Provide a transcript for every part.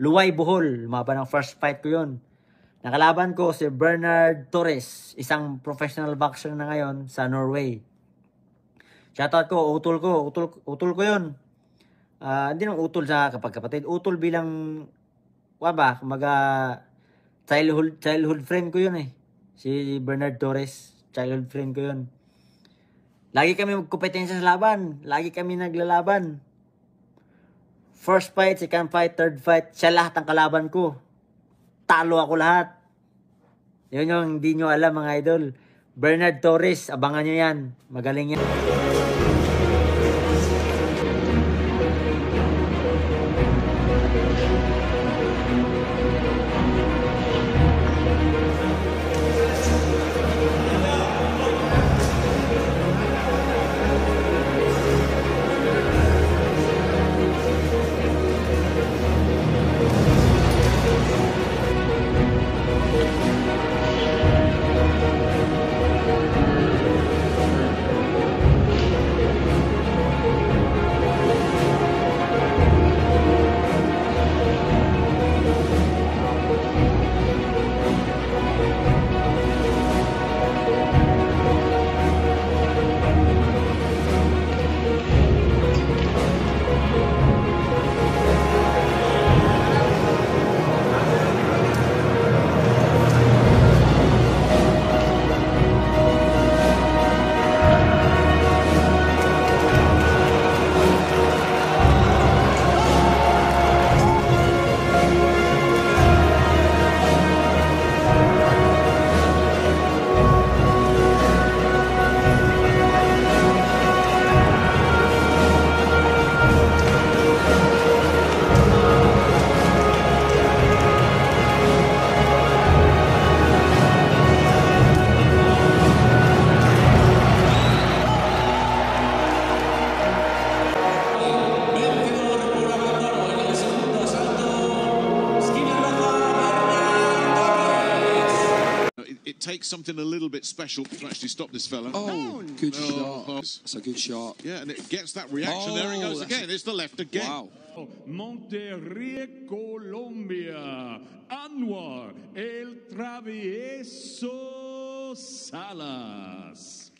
Luway, Bohol. Lumaban ng first fight ko yun. Nakalaban ko si Bernard Torres, isang professional boxer na ngayon sa Norway. Shoutout ko, utol ko yun. Hindi nang utol sa kapatid. Utol bilang, childhood friend ko yun eh. Si Bernard Torres, childhood friend ko yun. Lagi kami magkompetensya sa laban. Lagi kami naglalaban. First fight, second fight, third fight, siya lahat ang kalaban ko. Talo ako lahat. Yun yung hindi nyo alam mga idol. Bernard Torres, abangan nyo yan. Magaling yan. Takes something a little bit special to actually stop this fella. Oh, good shot. That's a good shot. Yeah, and it gets that reaction. There he goes again. It's the left again. Wow. Monterrey, Colombia. Anwar El Travieso Salas.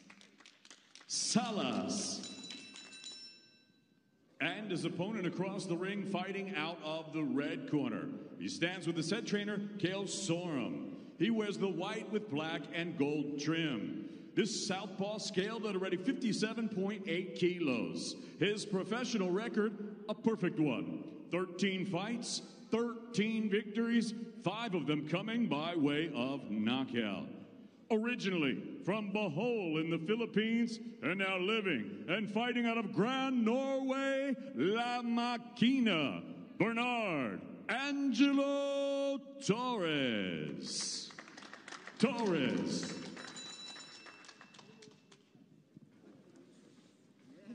And his opponent across the ring fighting out of the red corner. He stands with his head trainer, Cale Sorum. He wears the white with black and gold trim. This southpaw scaled at already 57.8 kilos. His professional record, a perfect one. 13 fights, 13 victories, 5 of them coming by way of knockout. Originally from Bohol in the Philippines, and now living and fighting out of Grand Norway, La Maquina, Bernard Angelo Torres.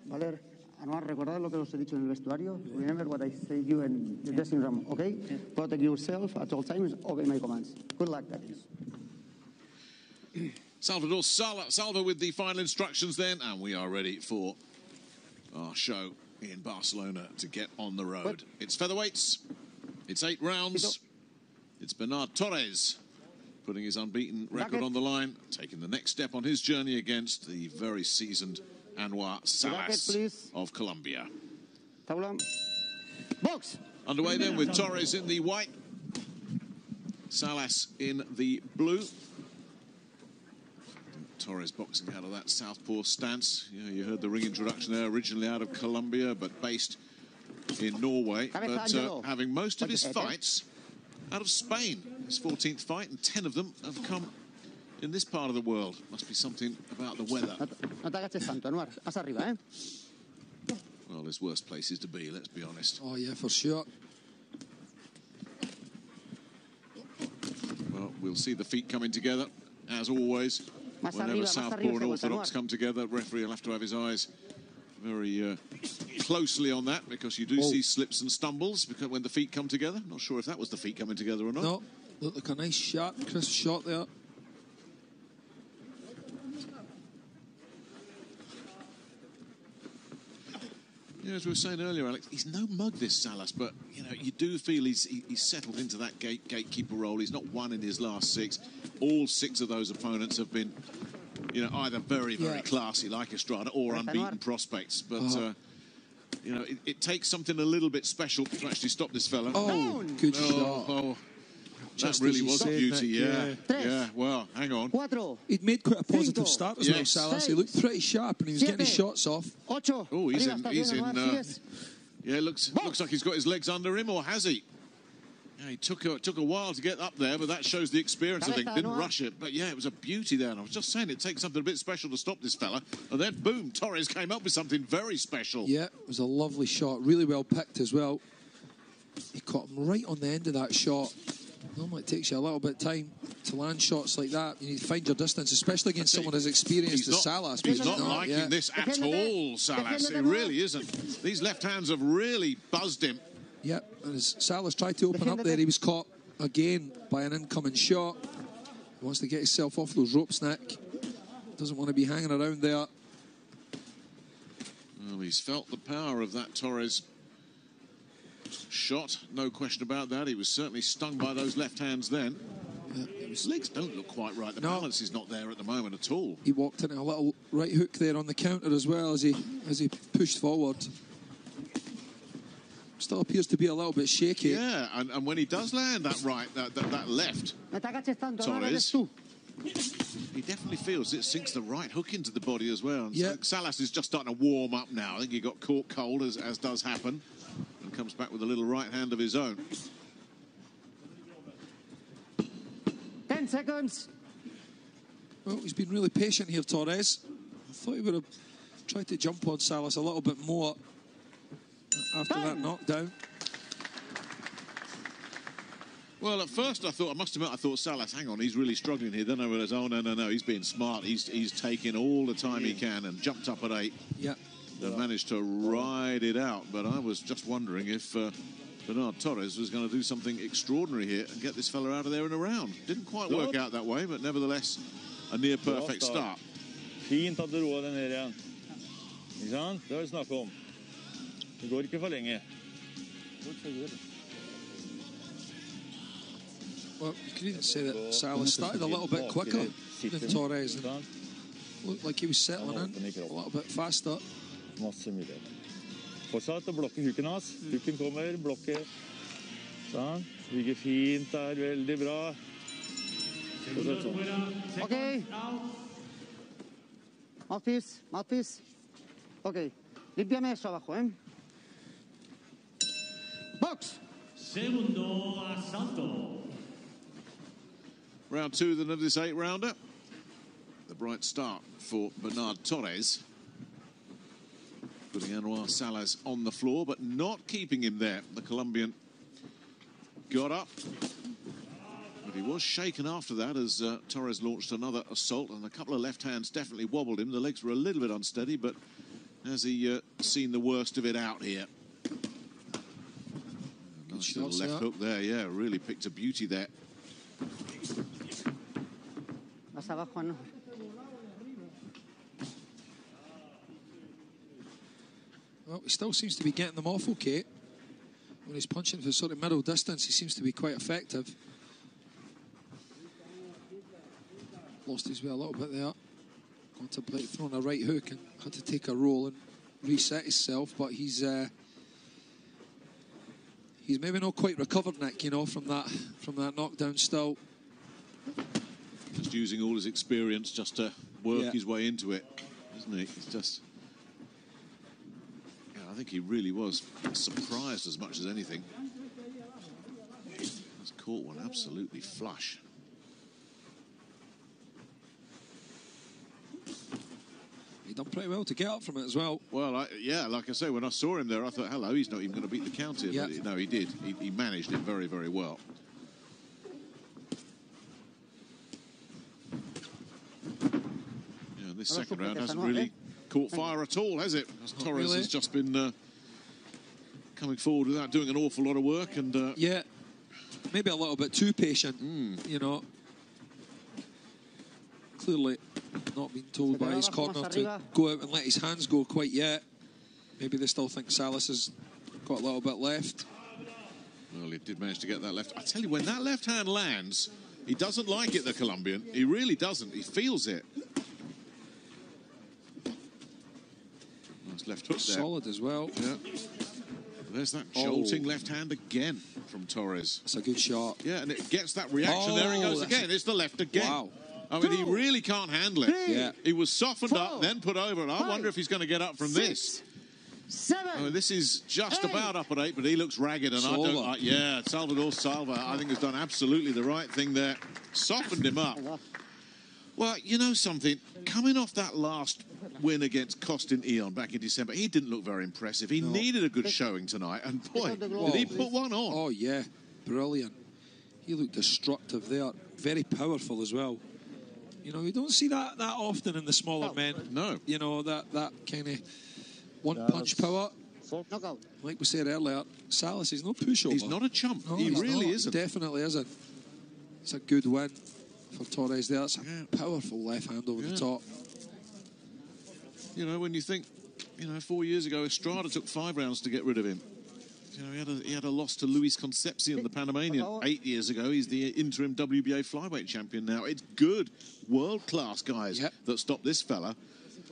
Valer, Anuar, recordad lo que os he dicho en el vestuario. Remember what I said you in the dressing room, okay? Protect yourself at all times, obey my commands. Good luck, that is. Salvador Salva with the final instructions then, and we are ready for our show in Barcelona to get on the road. It's featherweights. It's 8 rounds. It's Bernard Torres putting his unbeaten record on the line, taking the next step on his journey against the very seasoned Anwar Salas of Colombia. Box. Underway then with Torres in the white, Salas in the blue. Torres boxing out of that southpaw stance. Yeah, you heard the ring introduction there, originally out of Colombia, but based in Norway. But having most of his fights out of Spain. His 14th fight, and 10 of them have come in this part of the world. Must be something about the weather. Well, there's worse places to be, let's be honest. Oh, yeah, for sure. Well, we'll see the feet coming together, as always. Whenever southpaw and orthodox come together, referee will have to have his eyes very closely on that, because you do see slips and stumbles because when the feet come together. Not sure if that was the feet coming together or not. No, looked like a nice shot, crisp shot there. Yeah, as we were saying earlier, Alex, he's no mug, this Salas, but you know, you do feel he's settled into that gatekeeper role. He's not won in his last 6. All 6 of those opponents have been, you know, either very classy like Estrada or unbeaten prospects. But you know, it takes something a little bit special to actually stop this fella. Oh, good shot. That really was a beauty, yeah. Well, hang on. He'd made quite a positive start as well, Salas. He looked pretty sharp and he was getting his shots off. Oh, he's in. Yeah, looks like he's got his legs under him, or has he? Yeah, he took a while to get up there, but that shows the experience, I think. Didn't rush it, but yeah, it was a beauty there. And I was just saying, it takes something a bit special to stop this fella. And then, boom, Torres came up with something very special. Yeah, it was a lovely shot. Really well picked as well. He caught him right on the end of that shot. Normally it takes you a little bit of time to land shots like that. You need to find your distance, especially against someone as experienced as Salas. He's not liking this at all, Salas. He really isn't. These left hands have really buzzed him. Yep, and as Salas tried to open up there, he was caught again by an incoming shot. He wants to get himself off those ropes, Nick. Doesn't want to be hanging around there. Well, he's felt the power of that Torres shot, no question about that. He was certainly stung by those left hands then. His legs don't look quite right. The balance is not there at the moment at all. He walked into a little right hook there on the counter as well as he pushed forward. Still appears to be a little bit shaky. Yeah, and when he does land that right, that left, Torres, he definitely feels it sinks the right hook into the body as well. And so Salas is just starting to warm up now. I think he got caught cold, as does happen, and comes back with a little right hand of his own. 10 seconds. Well, he's been really patient here, Torres. I thought he would have tried to jump on Salas a little bit more after that knockdown. Well, at first I must admit, I thought Salas, hang on, he's really struggling here. Then I realised, oh, no, he's being smart. He's taking all the time he can and jumped up at 8. Yeah. And managed to ride it out. But I was just wondering if Bernard Torres was going to do something extraordinary here and get this fella out of there in a round. Didn't quite work out that way, but nevertheless, a near perfect start. Fint at du roer deg ned igjen. Ikke sant? Det har vi snakket om. Det går ikke for lenge. Well, you could even say that Salas started a little bit quicker than Torres. And looked like he was settling in a little bit faster. Masse mulighet. Fortsatt å blokke huken hans. Huken kommer, blokker. Sånn. Ligger fint der, veldig bra. Okay. Mouthpiece. Okay. Límpiame eso abajo, Box. Segundo asalto. Round 2 then of this 8-rounder. The bright start for Bernard Torres. Putting Anwar Salas on the floor, but not keeping him there. The Colombian got up. But he was shaken after that as Torres launched another assault, and a couple of left hands definitely wobbled him. The legs were a little bit unsteady, but has he seen the worst of it out here? Nice little left hook there, yeah, really picked a beauty there. Más abajo, no. Well, he still seems to be getting them off okay. When he's punching for sort of middle distance, he seems to be quite effective. Lost his way a little bit there. Contemplated throwing a right hook and had to take a roll and reset himself, but he's maybe not quite recovered, Nick, you know, from that knockdown still. Just using all his experience just to work his way into it, isn't he? It's just... I think he really was surprised as much as anything. He's caught one absolutely flush. He done pretty well to get up from it as well. Well, like I say, when I saw him there, I thought, hello, he's not even going to beat the count here. But no, he did. He managed it very, very well. Yeah, this second round hasn't really caught fire at all, has it? As Torres has just been coming forward without doing an awful lot of work, and maybe a little bit too patient. You know, clearly not been told by his corner to go out and let his hands go quite yet. Maybe they still think Salas has got a little bit left. Well, he did manage to get that left. I tell you, when that left hand lands, he doesn't like it, the Colombian. He really doesn't. He feels it. Nice left hook there. Solid as well. Yeah. There's that jolting left hand again from Torres. It's a good shot. Yeah, and it gets that reaction. There he goes again. It's the left again. Wow. I mean, he really can't handle it. Yeah. He was softened up, then put over, and I wonder if he's going to get up from this. 7. I mean, this is just about up at 8, but he looks ragged, and I don't like. Yeah, Salvador Salva, I think, has done absolutely the right thing there. Softened him up. Well, you know something? Coming off that last win against Costin Eon back in December, he didn't look very impressive. He needed a good showing tonight, and boy, did he put one on. Oh, yeah. Brilliant. He looked destructive there. Very powerful as well. You know, you don't see that often in the smaller men. No. You know, that kind of one-punch power. Knockout. Like we said earlier, Salas is no pushover. He's not a chump. No, he he's really not. isn't. He definitely isn't. It's a good win for Torres there. It's a powerful left hand over the top. You know, when you think, 4 years ago, Estrada took 5 rounds to get rid of him. You know, he had a loss to Luis Concepcion, the Panamanian, 8 years ago. He's the interim WBA flyweight champion now. It's good, world-class guys that stopped this fella.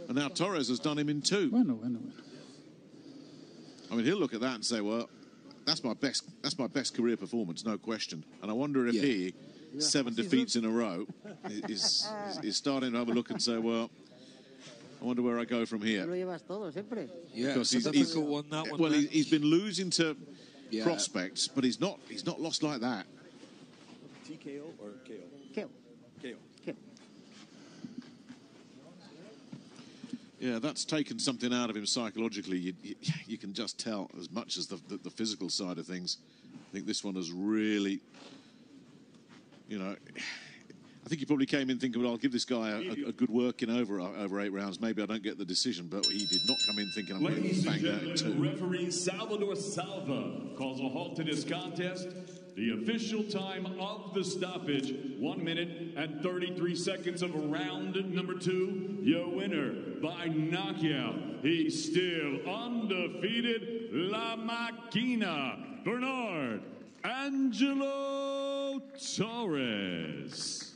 And now Torres has done him in 2. Bueno. I mean, he'll look at that and say, well, that's my best career performance, no question. And I wonder if he, 7 defeats in a row, is starting to have a look and say, well, I wonder where I go from here. Yeah, it's a difficult one, that one. Well, he's been losing to prospects, but he's not lost like that. TKO or KO? KO. KO. Yeah, that's taken something out of him psychologically. You can just tell, as much as the physical side of things. I think this one has really, I think he probably came in thinking, well, I'll give this guy a good working over 8 rounds. Maybe I don't get the decision, but he did not come in thinking I'm going to bang that in 2. Referee Salvador Salva calls a halt to this contest. The official time of the stoppage, 1 minute and 33 seconds of round number 2. Your winner by knockout. He's still undefeated. La Máquina, Bernard Angelo Torres.